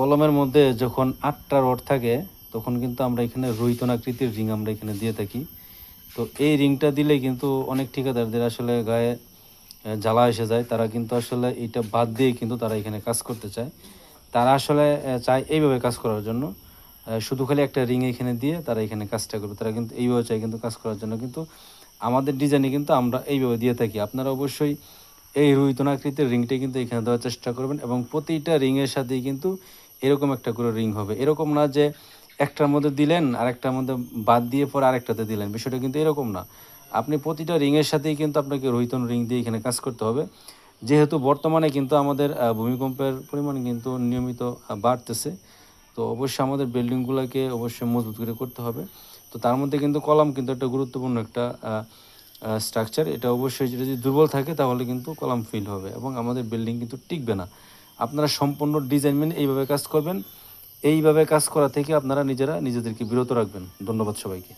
কলমের মধ্যে যখন ৮টা রড থাকে তখন কিন্তু আমরা এখানে রোহিতন আকৃতির রিং আমরা এখানে দিয়ে থাকি। তো এই রিংটা দিলে কিন্তু অনেক ঠিকাদারদের আসলে গায়ে জ্বালা এসে যায়, তারা কিন্তু আসলে এইটা বাদ দিয়ে কিন্তু তারা এখানে কাজ করতে চায়। তারা আসলে চায় এইভাবে কাজ করার জন্য, শুধু খালি একটা রিং এখানে দিয়ে তারা এখানে কাজটা করবে। তারা কিন্তু এইভাবে চায় কিন্তু কাজ করার জন্য, কিন্তু আমাদের ডিজাইনে কিন্তু আমরা এইভাবে দিয়ে থাকি। আপনারা অবশ্যই এই রুহিতন আকৃতির রিংটাই কিন্তু এখানে দেওয়ার চেষ্টা করবেন, এবং প্রতিটা রিংয়ের সাথেই কিন্তু এরকম একটা করে রিং হবে। এরকম না যে একটার মধ্যে দিলেন আরেকটার মধ্যে বাদ দিয়ে পরে আরেকটাতে দিলেন, বিষয়টা কিন্তু এরকম না। আপনি প্রতিটা রিংয়ের সাথেই কিন্তু আপনাকে রোহিতন রিং দিয়ে এখানে কাজ করতে হবে। যেহেতু বর্তমানে কিন্তু আমাদের ভূমিকম্পের পরিমাণ কিন্তু নিয়মিত বাড়তেছে, তো অবশ্যই আমাদের বিল্ডিংগুলোকে অবশ্যই মজবুত করে করতে হবে। তো তার মধ্যে কিন্তু কলাম কিন্তু একটা গুরুত্বপূর্ণ একটা স্ট্রাকচার। এটা অবশ্যই যদি দুর্বল থাকে তাহলে কিন্তু কলাম ফেল হবে এবং আমাদের বিল্ডিং কিন্তু টিকবে না। আপনারা সম্পূর্ণ ডিজাইন মেনে এইভাবে কাজ করবেন। এইভাবে কাজ করা থেকে আপনারা নিজেরা নিজেদেরকে বিরত রাখবেন। ধন্যবাদ সবাইকে।